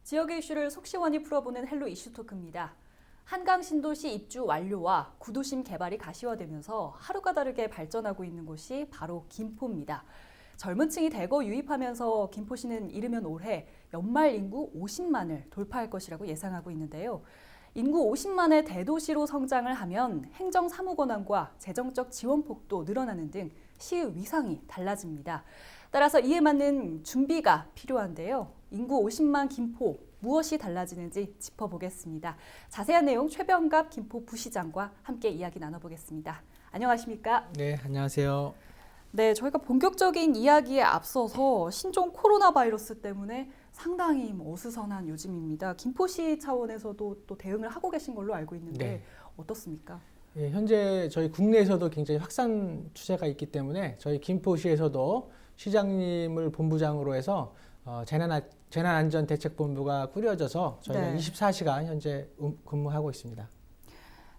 지역의 이슈를 속 시원히 풀어보는 헬로 이슈 토크입니다. 한강 신도시 입주 완료와 구도심 개발이 가시화되면서 하루가 다르게 발전하고 있는 곳이 바로 김포입니다. 젊은 층이 대거 유입하면서 김포시는 이르면 올해 연말 인구 50만을 돌파할 것이라고 예상하고 있는데요. 인구 50만의 대도시로 성장을 하면 행정 사무 권한과 재정적 지원폭도 늘어나는 등 시의 위상이 달라집니다. 따라서 이에 맞는 준비가 필요한데요. 인구 50만 김포, 무엇이 달라지는지 짚어보겠습니다. 자세한 내용 최병갑 김포 부시장과 함께 이야기 나눠보겠습니다. 안녕하십니까? 네, 안녕하세요. 네, 저희가 본격적인 이야기에 앞서서 신종 코로나 바이러스 때문에 상당히 어수선한 요즘입니다. 김포시 차원에서도 또 대응을 하고 계신 걸로 알고 있는데 네. 어떻습니까? 예, 현재 저희 국내에서도 굉장히 확산 추세가 있기 때문에 저희 김포시에서도 시장님을 본부장으로 해서 재난안전대책본부가 꾸려져서 저희가 네. 24시간 현재 근무하고 있습니다.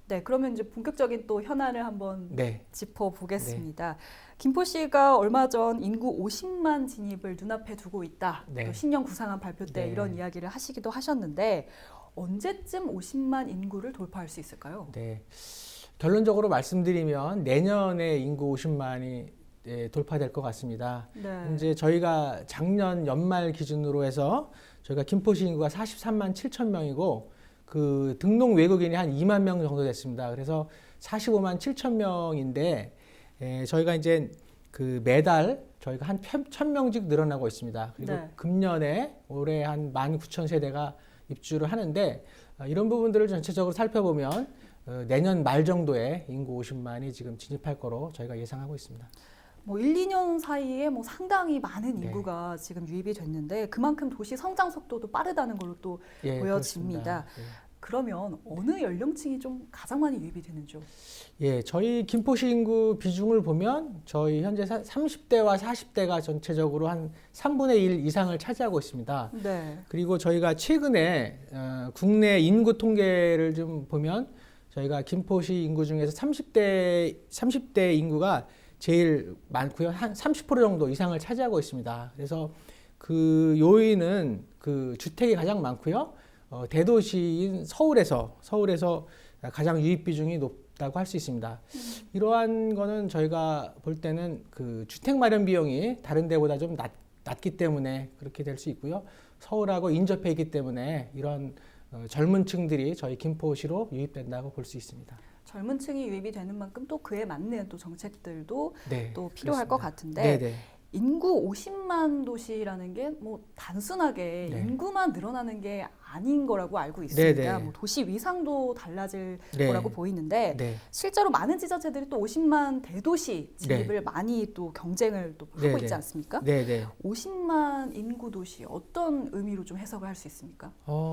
네, 그러면 이제 본격적인 또 현안을 한번 네. 짚어보겠습니다. 김포시가 얼마 전 인구 50만 진입을 눈앞에 두고 있다. 네. 또 신년 구상안 발표 때 네. 이런 이야기를 하시기도 하셨는데 언제쯤 50만 인구를 돌파할 수 있을까요? 네. 결론적으로 말씀드리면 내년에 인구 50만이 돌파될 것 같습니다. 네. 현재 저희가 작년 연말 기준으로 해서 저희가 김포시 인구가 43만 7천 명이고 그 등록 외국인이 한 2만 명 정도 됐습니다. 그래서 45만 7천 명인데 저희가 이제 그 매달 저희가 한 1,000명씩 늘어나고 있습니다. 그리고 네. 금년에 올해 한 19,000세대가 입주를 하는데 이런 부분들을 전체적으로 살펴보면 내년 말 정도에 인구 50만이 지금 진입할 거로 저희가 예상하고 있습니다. 1, 2년 사이에 상당히 많은 네. 인구가 지금 유입이 됐는데 그만큼 도시 성장 속도도 빠르다는 걸로 또 예, 보여집니다. 그렇습니다. 그러면 어느 연령층이 좀 가장 많이 유입이 되는지요? 예, 저희 김포시 인구 비중을 보면 저희 현재 30대와 40대가 전체적으로 한 3분의 1 이상을 차지하고 있습니다. 네. 그리고 저희가 최근에 국내 인구 통계를 좀 보면 저희가 김포시 인구 중에서 30대 인구가 제일 많고요. 한 30% 정도 이상을 차지하고 있습니다. 그래서 그 요인은 그 주택이 가장 많고요. 대도시인 서울에서 가장 유입 비중이 높다고 할 수 있습니다. 이러한 거는 저희가 볼 때는 그 주택 마련 비용이 다른 데보다 좀 낮기 때문에 그렇게 될 수 있고요. 서울하고 인접해 있기 때문에 이런 젊은 층들이 저희 김포시로 유입된다고 볼 수 있습니다. 젊은 층이 유입이 되는 만큼 또 그에 맞는 또 정책들도 네, 또 필요할 그렇습니다. 것 같은데 네네. 인구 50만 도시라는 게 단순하게 네. 인구만 늘어나는 게 아닌 거라고 알고 있습니다. 네네. 도시 위상도 달라질 네. 거라고 보이는데 네. 실제로 많은 지자체들이 또 50만 대도시 진입을 많이 또 경쟁을 또 하고 네네. 있지 않습니까? 네네. 50만 인구 도시 어떤 의미로 좀 해석을 할 수 있습니까?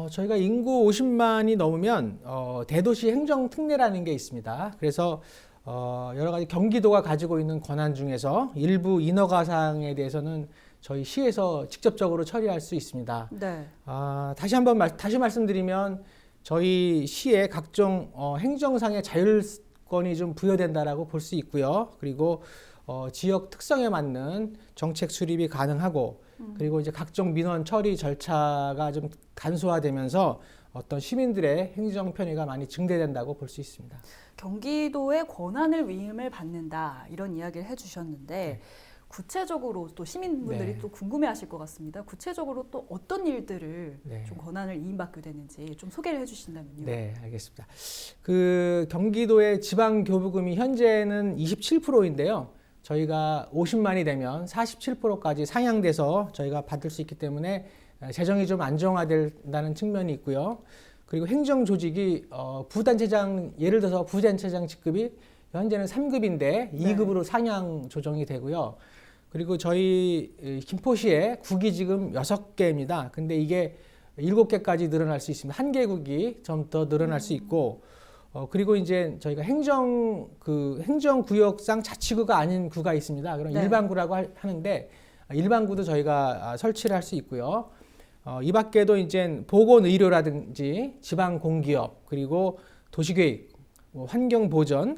저희가 인구 50만이 넘으면 대도시 행정 특례라는 게 있습니다. 그래서 여러 가지 경기도가 가지고 있는 권한 중에서 일부 인허가사항에 대해서는 저희 시에서 직접적으로 처리할 수 있습니다. 네. 다시 말씀드리면 저희 시에 각종 행정상의 자율권이 좀 부여된다라고 볼 수 있고요. 그리고 지역 특성에 맞는 정책 수립이 가능하고 그리고 이제 각종 민원 처리 절차가 좀 간소화되면서 어떤 시민들의 행정 편의가 많이 증대된다고 볼 수 있습니다. 경기도의 권한을 위임을 받는다 이런 이야기를 해주셨는데 네. 구체적으로 또 시민분들이 네. 또 궁금해하실 것 같습니다. 구체적으로 또 어떤 일들을 네. 좀 권한을 위임받게 되는지 좀 소개를 해주신다면요. 네, 알겠습니다. 그 경기도의 지방교부금이 현재는 27%인데요. 저희가 50만이 되면 47%까지 상향돼서 저희가 받을 수 있기 때문에 재정이 좀 안정화된다는 측면이 있고요. 그리고 행정조직이 부단체장, 예를 들어서 부단체장 직급이 현재는 3급인데 네. 2급으로 상향 조정이 되고요. 그리고 저희 김포시에 국이 지금 6개입니다. 근데 이게 7개까지 늘어날 수 있습니다. 한 개국이 좀 더 늘어날 수 있고 그리고 이제 저희가 행정구역상 자치구가 아닌 구가 있습니다. 그럼 네. 일반구라고 하는데 일반구도 저희가 설치를 할 수 있고요. 이 밖에도 이제 보건의료라든지 지방공기업 그리고 도시계획, 환경보전,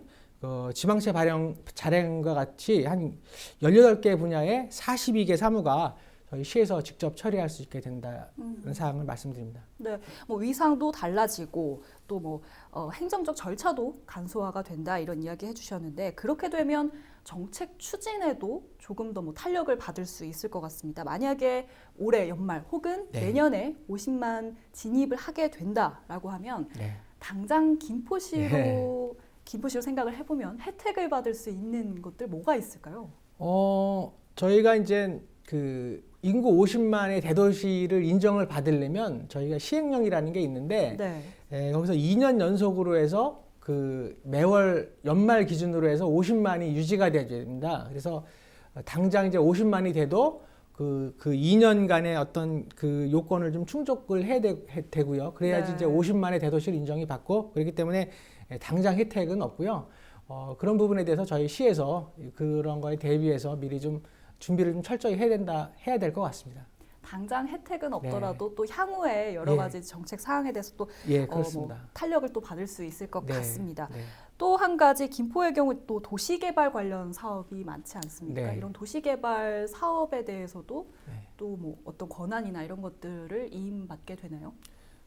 지방세 발행 자령과 같이 한 18개 분야의 42개 사무가 저희 시에서 직접 처리할 수 있게 된다는 사항을 말씀드립니다. 네, 뭐 위상도 달라지고 또 뭐 행정적 절차도 간소화가 된다 이런 이야기 해주셨는데 그렇게 되면 정책 추진에도 조금 더 뭐 탄력을 받을 수 있을 것 같습니다. 만약에 올해 연말 혹은 네. 내년에 50만 진입을 하게 된다라고 하면 네. 당장 김포시로 생각을 해보면 혜택을 받을 수 있는 것들 뭐가 있을까요? 저희가 이제 그 인구 50만의 대도시를 인정을 받으려면 저희가 시행령이라는 게 있는데 네. 거기서 2년 연속으로 해서 그 매월 연말 기준으로 해서 50만이 유지가 돼야 됩니다. 그래서 당장 이제 50만이 돼도 그 2년간의 어떤 그 요건을 좀 충족을 해야 되고요. 그래야지 네. 이제 50만의 대도시를 인정이 받고 그렇기 때문에 당장 혜택은 없고요. 그런 부분에 대해서 저희 시에서 그런 거에 대비해서 미리 좀 준비를 좀 철저히 해야 될 것 같습니다. 당장 혜택은 없더라도 또 향후에 여러 예. 가지 정책 사항에 대해서 또 예, 뭐 그렇습니다. 탄력을 또 받을 수 있을 것 네, 같습니다. 네. 또 한 가지 김포의 경우 또 도시개발 관련 사업이 많지 않습니까? 네. 이런 도시개발 사업에 대해서도 네. 또 뭐 어떤 권한이나 이런 것들을 이임받게 되나요?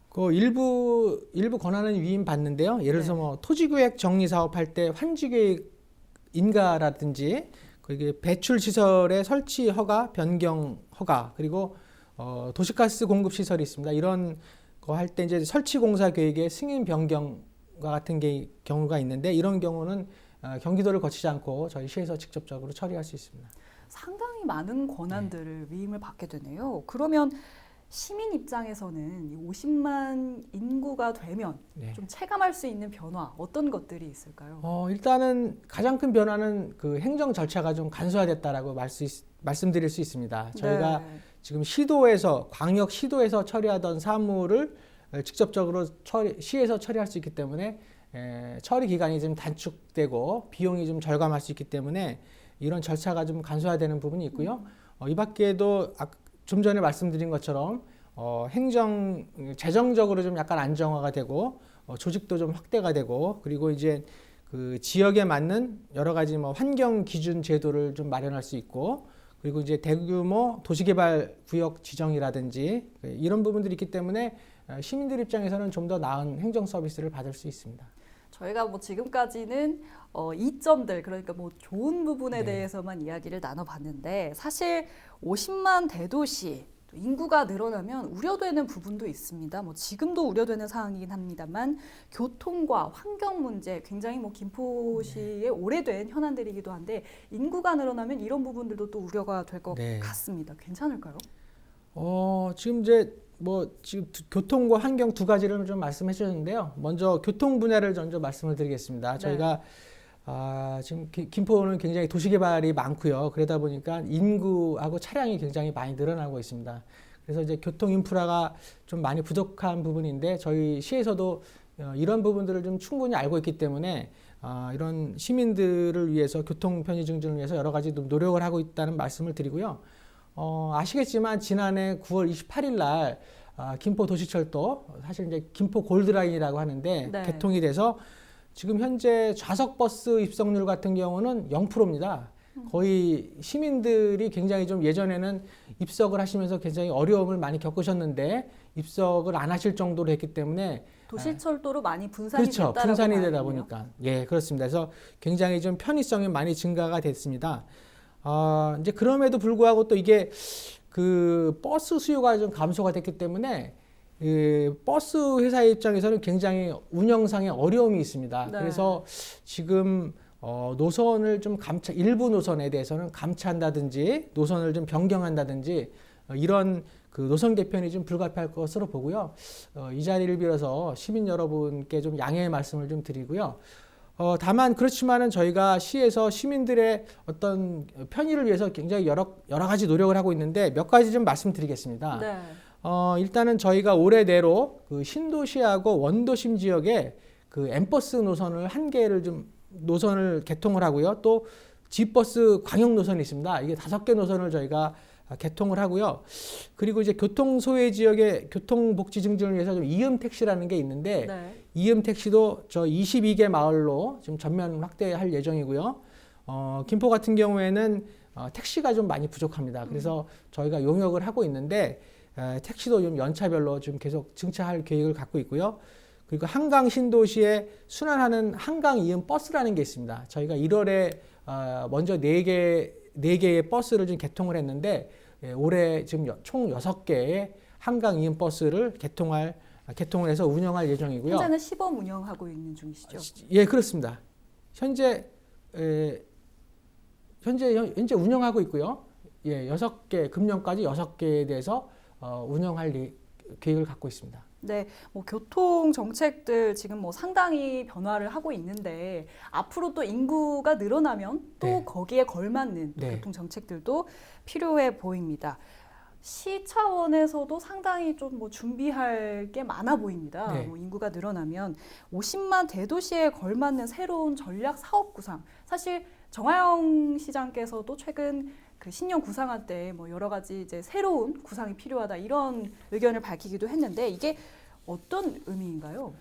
그 일부 권한은 위임받는데요. 예를 들어서 네. 뭐 토지구획 정리 사업할 때 환지계획 인가라든지 그게 배출 시설의 설치 허가, 변경 허가 그리고 도시가스 공급 시설이 있습니다. 이런 거 할 때 이제 설치 공사 계획의 승인 변경과 같은 경우가 있는데 이런 경우는 경기도를 거치지 않고 저희 시에서 직접적으로 처리할 수 있습니다. 상당히 많은 권한들을 위임을 받게 되네요. 그러면 시민 입장에서는 이 50만 인구가 되면 네. 좀 체감할 수 있는 변화 어떤 것들이 있을까요? 일단은 가장 큰 변화는 그 행정 절차가 좀 간소화됐다라고 말씀드릴 수 있습니다. 저희가 네. 지금 광역 시도에서 처리하던 사무를 직접적으로 시에서 처리할 수 있기 때문에 처리 기간이 좀 단축되고 비용이 좀 절감할 수 있기 때문에 이런 절차가 좀 간소화되는 부분이 있고요. 이 밖에도 좀 전에 말씀드린 것처럼 재정적으로 좀 약간 안정화가 되고 조직도 좀 확대가 되고 그리고 이제 그 지역에 맞는 여러 가지 뭐 환경 기준 제도를 좀 마련할 수 있고 그리고 이제 대규모 도시개발 구역 지정이라든지 이런 부분들이 있기 때문에 시민들 입장에서는 좀 더 나은 행정 서비스를 받을 수 있습니다. 저희가 뭐 지금까지는 이점들 그러니까 뭐 좋은 부분에 네. 대해서만 이야기를 나눠봤는데 사실 50만 대도시 또 인구가 늘어나면 우려되는 부분도 있습니다. 뭐 지금도 우려되는 상황이긴 합니다만 교통과 환경 문제 굉장히 뭐 김포시의 오래된 현안들이기도 한데 인구가 늘어나면 이런 부분들도 또 우려가 될 것 네. 같습니다. 괜찮을까요? 지금 이제 지금 교통과 환경 두 가지를 좀 말씀해 주셨는데요. 먼저 교통 분야를 먼저 말씀을 드리겠습니다. 네. 저희가 지금 김포는 굉장히 도시개발이 많고요. 그러다 보니까 인구하고 차량이 굉장히 많이 늘어나고 있습니다. 그래서 이제 교통 인프라가 좀 많이 부족한 부분인데 저희 시에서도 이런 부분들을 좀 충분히 알고 있기 때문에 이런 시민들을 위해서 교통 편의 증진을 위해서 여러 가지 노력을 하고 있다는 말씀을 드리고요. 아시겠지만 지난해 9월 28일 날 김포 도시철도 사실 이제 김포 골드라인이라고 하는데 네. 개통이 돼서 지금 현재 좌석 버스 입성률 같은 경우는 0%입니다. 거의 시민들이 굉장히 좀 예전에는 입석을 하시면서 굉장히 어려움을 많이 겪으셨는데 입석을 안 하실 정도로 했기 때문에 도시철도로 많이 분산이 그렇죠. 됐다라고 분산이 되다 봐야겠네요. 보니까 예 그렇습니다. 그래서 굉장히 좀 편의성이 많이 증가가 됐습니다. 이제 그럼에도 불구하고 또 이게 그 버스 수요가 좀 감소가 됐기 때문에 버스 회사 입장에서는 굉장히 운영상의 어려움이 있습니다. 네. 그래서 지금 노선을 좀 일부 노선에 대해서는 감차한다든지 노선을 좀 변경한다든지 이런 그 노선 개편이 좀 불가피할 것으로 보고요. 이 자리를 빌어서 시민 여러분께 좀 양해의 말씀을 좀 드리고요. 다만 그렇지만은 저희가 시에서 시민들의 어떤 편의를 위해서 굉장히 여러 가지 노력을 하고 있는데 몇 가지 좀 말씀드리겠습니다. 네. 일단은 저희가 올해 내로 그 신도시하고 원도심 지역에 그 M버스 노선을 한 개를 좀 노선을 개통을 하고요. 또 G버스 광역 노선이 있습니다. 이게 5개 노선을 저희가 개통을 하고요. 그리고 이제 교통 소외 지역의 교통 복지 증진을 위해서 좀 이음 택시라는 게 있는데 네. 이음 택시도 저 22개 마을로 지금 전면 확대할 예정이고요. 김포 같은 경우에는 택시가 좀 많이 부족합니다. 그래서 저희가 용역을 하고 있는데 택시도 좀 연차별로 좀 계속 증차할 계획을 갖고 있고요. 그리고 한강 신도시에 순환하는 한강 이음 버스라는 게 있습니다. 저희가 1월에 먼저 4개의 버스를 좀 개통을 했는데 올해 지금 총 6개의 한강 이음 버스를 개통을 해서 운영할 예정이고요. 현재는 시범 운영하고 있는 중이시죠? 예, 그렇습니다. 현재 운영하고 있고요. 예, 6개 금년까지 6개에 대해서 운영할 계획을 갖고 있습니다. 네, 뭐 교통 정책들 지금 뭐 상당히 변화를 하고 있는데 앞으로 또 인구가 늘어나면 또 네. 거기에 걸맞는 또 네. 교통 정책들도 필요해 보입니다. 시 차원에서도 상당히 좀 뭐 준비할 게 많아 보입니다. 네. 뭐 인구가 늘어나면 50만 대도시에 걸맞는 새로운 전략 사업 구상. 사실 정하영 시장께서도 최근 그 신년 구상할 때 뭐 여러 가지 이제 새로운 구상이 필요하다 이런 의견을 밝히기도 했는데 이게 어떤 의미인가요?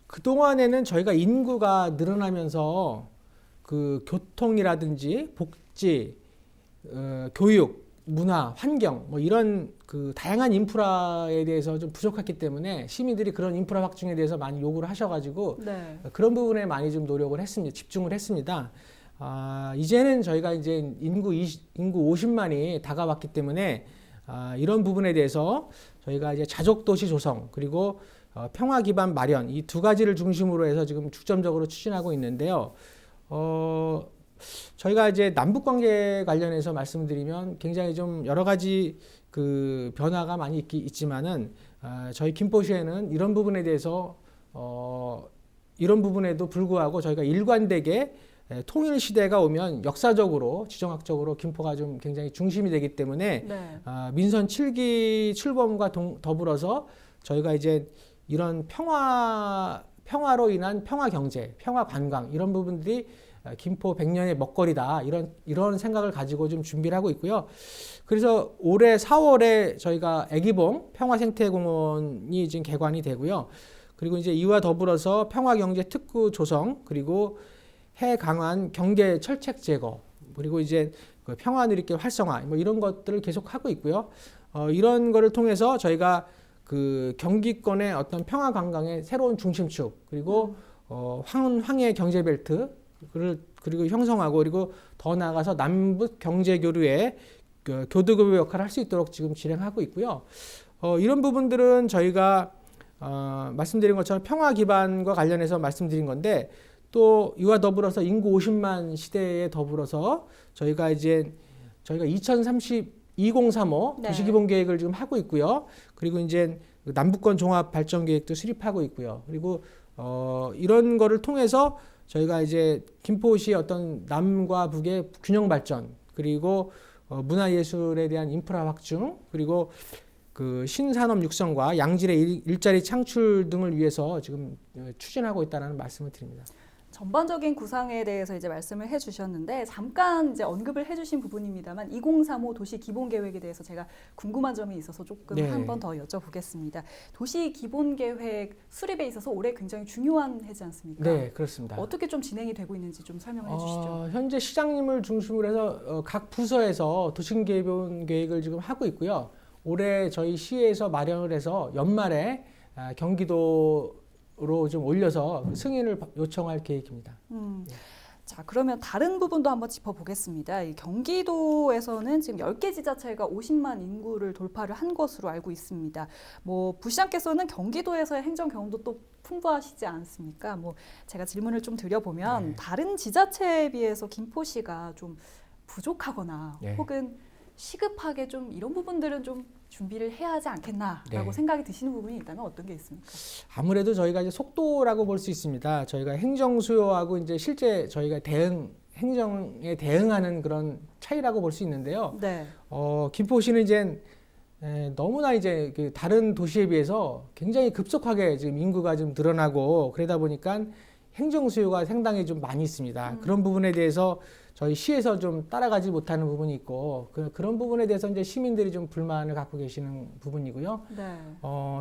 그동안에는 저희가 인구가 늘어나면서 그 교통이라든지 복지, 교육, 문화, 환경 뭐 이런 그 다양한 인프라에 대해서 좀 부족했기 때문에 시민들이 그런 인프라 확충에 대해서 많이 요구를 하셔가지고 네. 그런 부분에 많이 좀 노력을 했습니다. 집중을 했습니다. 이제는 저희가 이제 인구 50만이 다가왔기 때문에 이런 부분에 대해서 저희가 이제 자족도시 조성 그리고 평화 기반 마련 이 두 가지를 중심으로 해서 지금 중점적으로 추진하고 있는데요. 저희가 이제 남북 관계 관련해서 말씀드리면 굉장히 좀 여러 가지 그 변화가 많이 있지만은 저희 김포시에는 이런 부분에 대해서 이런 부분에도 불구하고 저희가 일관되게 통일 시대가 오면 역사적으로 지정학적으로 김포가 좀 굉장히 중심이 되기 때문에 네. 민선 7기 출범과 더불어서 저희가 이제 이런 평화로 인한 평화 경제, 평화 관광 이런 부분들이 김포 100년의 먹거리다 이런 생각을 가지고 좀 준비를 하고 있고요. 그래서 올해 4월에 저희가 애기봉 평화생태공원이 지금 개관이 되고요. 그리고 이제 이와 더불어서 평화경제 특구 조성 그리고 해 강한 경계 철책 제거 그리고 이제 그 평화누리길 활성화 뭐 이런 것들을 계속 하고 있고요. 이런 거를 통해서 저희가 그 경기권의 어떤 평화 관광의 새로운 중심축 그리고 황해 경제벨트를 그리고 형성하고 그리고 더 나아가서 남북 경제 교류의 그 교두급의 역할을 할 수 있도록 지금 진행하고 있고요. 이런 부분들은 저희가 말씀드린 것처럼 평화 기반과 관련해서 말씀드린 건데 또 이와 더불어서 인구 50만 시대에 더불어서 저희가 2035 네. 도시기본 계획을 지금 하고 있고요. 그리고 이제 남북권 종합 발전 계획도 수립하고 있고요. 그리고 이런 거를 통해서 저희가 이제 김포시의 어떤 남과 북의 균형 발전 그리고 문화예술에 대한 인프라 확충 그리고 그 신산업 육성과 양질의 일자리 창출 등을 위해서 지금 추진하고 있다는 말씀을 드립니다. 전반적인 구상에 대해서 이제 말씀을 해주셨는데 잠깐 이제 언급을 해주신 부분입니다만 2035 도시 기본 계획에 대해서 제가 궁금한 점이 있어서 조금 네. 한 번 더 여쭤보겠습니다. 도시 기본 계획 수립에 있어서 올해 굉장히 중요한 해지 않습니까? 네, 그렇습니다. 어떻게 좀 진행이 되고 있는지 좀 설명을 해주시죠. 현재 시장님을 중심으로 해서 각 부서에서 도시 기본 계획을 지금 하고 있고요. 올해 저희 시에서 마련을 해서 연말에 경기도로 좀 올려서 승인을 요청할 계획입니다. 자, 그러면 다른 부분도 한번 짚어보겠습니다. 이 경기도에서는 지금 10개 지자체가 50만 인구를 돌파를 한 것으로 알고 있습니다. 뭐 부시장께서는 경기도에서의 행정 경험도 또 풍부하시지 않습니까? 뭐 제가 질문을 좀 드려보면 네. 다른 지자체에 비해서 김포시가 좀 부족하거나 네. 혹은 시급하게 좀 이런 부분들은 좀 준비를 해야 하지 않겠나라고 네. 생각이 드시는 부분이 있다면 어떤 게 있습니까? 아무래도 저희가 이제 속도라고 볼 수 있습니다. 저희가 행정 수요하고 이제 실제 저희가 행정에 대응하는 그런 차이라고 볼 수 있는데요. 네. 김포시는 이제 너무나 이제 그 다른 도시에 비해서 굉장히 급속하게 지금 인구가 좀 늘어나고 그러다 보니까 행정 수요가 상당히 좀 많이 있습니다. 그런 부분에 대해서 저희 시에서 좀 따라가지 못하는 부분이 있고 그런 부분에 대해서 이제 시민들이 좀 불만을 갖고 계시는 부분이고요. 네.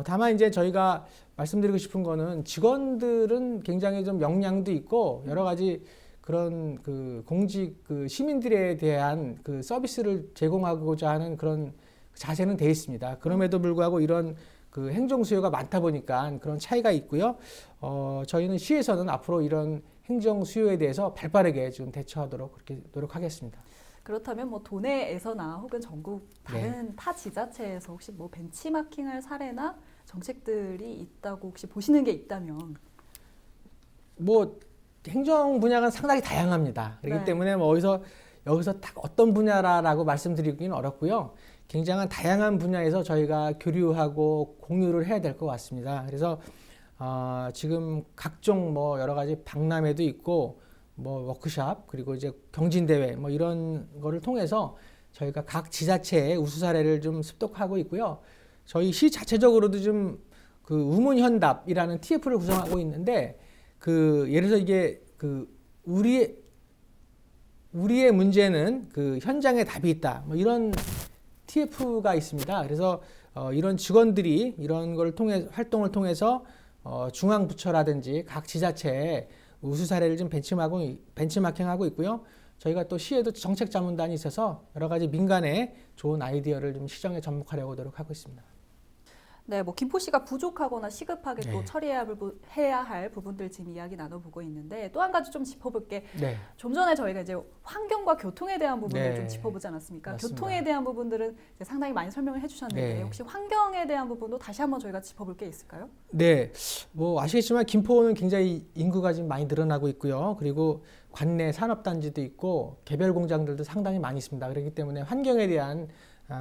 다만 이제 저희가 말씀드리고 싶은 거는 직원들은 굉장히 좀 역량도 있고 여러 가지 그런 그 공직 그 시민들에 대한 그 서비스를 제공하고자 하는 그런 자세는 돼 있습니다. 그럼에도 불구하고 이런 그 행정 수요가 많다 보니까 그런 차이가 있고요. 저희는 시에서는 앞으로 이런 행정 수요에 대해서 발빠르게 좀 대처하도록 그렇게 노력하겠습니다. 그렇다면 뭐 도내에서나 혹은 전국 다른 타 지자체에서 혹시 뭐 벤치마킹할 사례나 정책들이 있다고 혹시 보시는 게 있다면? 뭐 행정 분야가 상당히 다양합니다. 그렇기 네. 때문에 뭐 여기서 딱 어떤 분야라고 말씀드리기는 어렵고요. 굉장한 다양한 분야에서 저희가 교류하고 공유를 해야 될 것 같습니다. 그래서 지금 각종 뭐 여러 가지 박람회도 있고 뭐 워크샵 그리고 이제 경진대회 뭐 이런 거를 통해서 저희가 각 지자체의 우수 사례를 좀 습독하고 있고요. 저희 시 자체적으로도 좀 그 우문현답이라는 TF를 구성하고 있는데 그 예를 들어서 이게 그 우리의 문제는 그 현장에 답이 있다. 뭐 이런 TF가 있습니다. 그래서 이런 직원들이 이런 걸 통해 활동을 통해서 중앙부처라든지 각 지자체에 우수 사례를 좀 벤치마킹하고 있고요. 저희가 또 시에도 정책 자문단이 있어서 여러 가지 민간의 좋은 아이디어를 좀 시정에 접목하려고 노력하고 있습니다. 네, 뭐 김포시가 부족하거나 시급하게 또 네. 처리해야 할 부분들 지금 이야기 나눠보고 있는데 또 한 가지 좀 짚어볼 게 네. 좀 전에 저희가 이제 환경과 교통에 대한 부분을 네. 좀 짚어보지 않았습니까? 맞습니다. 교통에 대한 부분들은 이제 상당히 많이 설명을 해주셨는데 네. 혹시 환경에 대한 부분도 다시 한번 저희가 짚어볼 게 있을까요? 네, 뭐 아시겠지만 김포는 굉장히 인구가 지금 많이 늘어나고 있고요. 그리고 관내 산업단지도 있고 개별 공장들도 상당히 많이 있습니다. 그렇기 때문에 환경에 대한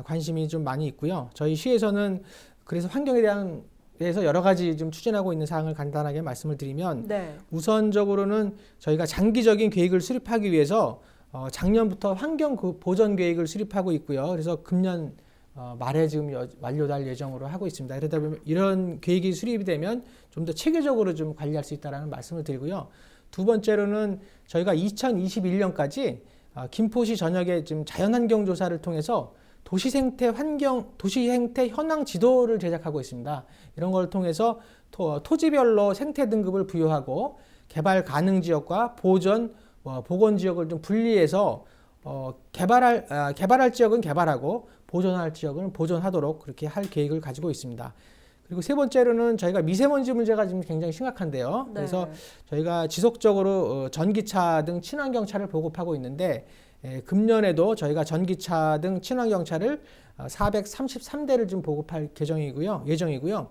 관심이 좀 많이 있고요. 저희 시에서는 그래서 환경에 대해서 여러 가지 좀 추진하고 있는 사항을 간단하게 말씀을 드리면 네. 우선적으로는 저희가 장기적인 계획을 수립하기 위해서 작년부터 환경 보전 계획을 수립하고 있고요. 그래서 금년 말에 지금 완료될 예정으로 하고 있습니다. 그러다 보면 이런 계획이 수립이 되면 좀 더 체계적으로 좀 관리할 수 있다는 말씀을 드리고요. 두 번째로는 저희가 2021년까지 김포시 전역에 지금 자연환경 조사를 통해서 도시 생태 현황 지도를 제작하고 있습니다. 이런 걸 통해서 토지별로 생태 등급을 부여하고 개발 가능 지역과 보건 지역을 좀 분리해서 개발할 지역은 개발하고 보존할 지역은 보존하도록 그렇게 할 계획을 가지고 있습니다. 그리고 세 번째로는 저희가 미세먼지 문제가 지금 굉장히 심각한데요. 네. 그래서 저희가 지속적으로 전기차 등 친환경차를 보급하고 있는데 금년에도 저희가 전기차 등 친환경차를 433대를 좀 보급할 예정이고요.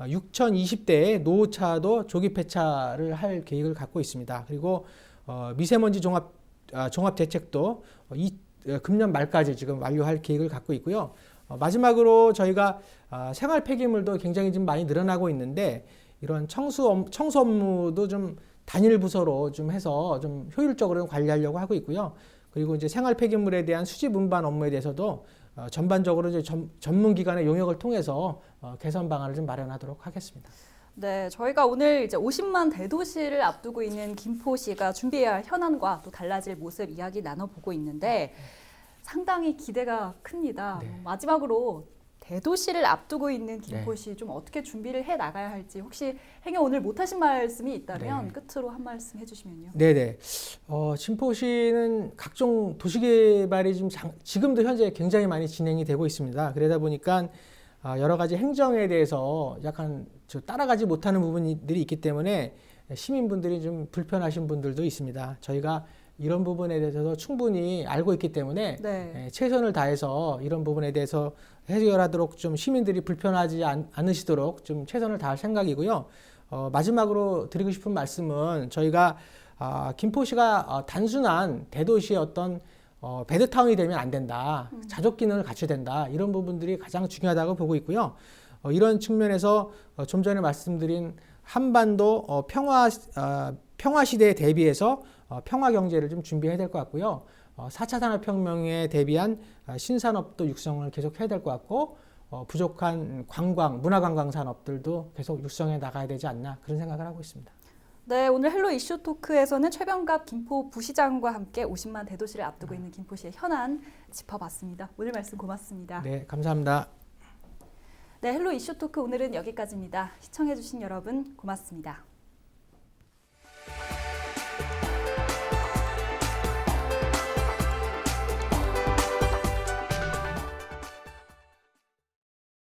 6020대의 노후차도 조기 폐차를 할 계획을 갖고 있습니다. 그리고 미세먼지 종합 대책도 금년 말까지 지금 완료할 계획을 갖고 있고요. 마지막으로 저희가 생활 폐기물도 굉장히 좀 많이 늘어나고 있는데 이런 청소 업무도 좀 단일 부서로 좀 해서 좀 효율적으로 관리하려고 하고 있고요. 그리고 이제 생활 폐기물에 대한 수집 운반 업무에 대해서도 전반적으로 이제 전문 기관의 용역을 통해서 개선 방안을 좀 마련하도록 하겠습니다. 네, 저희가 오늘 이제 50만 대도시를 앞두고 있는 김포시가 준비해야 할 현안과 또 달라질 모습 이야기 나눠보고 있는데 상당히 기대가 큽니다. 네. 마지막으로 대도시를 앞두고 있는 김포시 좀 어떻게 준비를 해 나가야 할지 혹시 행여 오늘 못하신 말씀이 있다면 네. 끝으로 한 말씀 해주시면요. 네네. 김포시는 각종 도시개발이 지금도 현재 굉장히 많이 진행이 되고 있습니다. 그러다 보니까 여러 가지 행정에 대해서 약간 따라가지 못하는 부분들이 있기 때문에 시민분들이 좀 불편하신 분들도 있습니다. 저희가 이런 부분에 대해서 충분히 알고 있기 때문에 네. 최선을 다해서 이런 부분에 대해서 해결하도록 좀 시민들이 불편하지 않으시도록 좀 최선을 다할 생각이고요. 마지막으로 드리고 싶은 말씀은 저희가 김포시가 단순한 대도시의 어떤 배드타운이 되면 안 된다. 자족 기능을 갖춰야 된다. 이런 부분들이 가장 중요하다고 보고 있고요. 이런 측면에서 좀 전에 말씀드린 한반도 평화 시대에 대비해서 평화 경제를 좀 준비해야 될 것 같고요. 4차 산업혁명에 대비한 신산업도 육성을 계속 해야 될 것 같고 부족한 문화관광 산업들도 계속 육성해 나가야 되지 않나 그런 생각을 하고 있습니다. 네, 오늘 헬로 이슈 토크에서는 최병갑 김포 부시장과 함께 50만 대도시를 앞두고 있는 김포시의 현안 짚어봤습니다. 오늘 말씀 고맙습니다. 네, 감사합니다. 네, 헬로 이슈 토크 오늘은 여기까지입니다. 시청해주신 여러분 고맙습니다.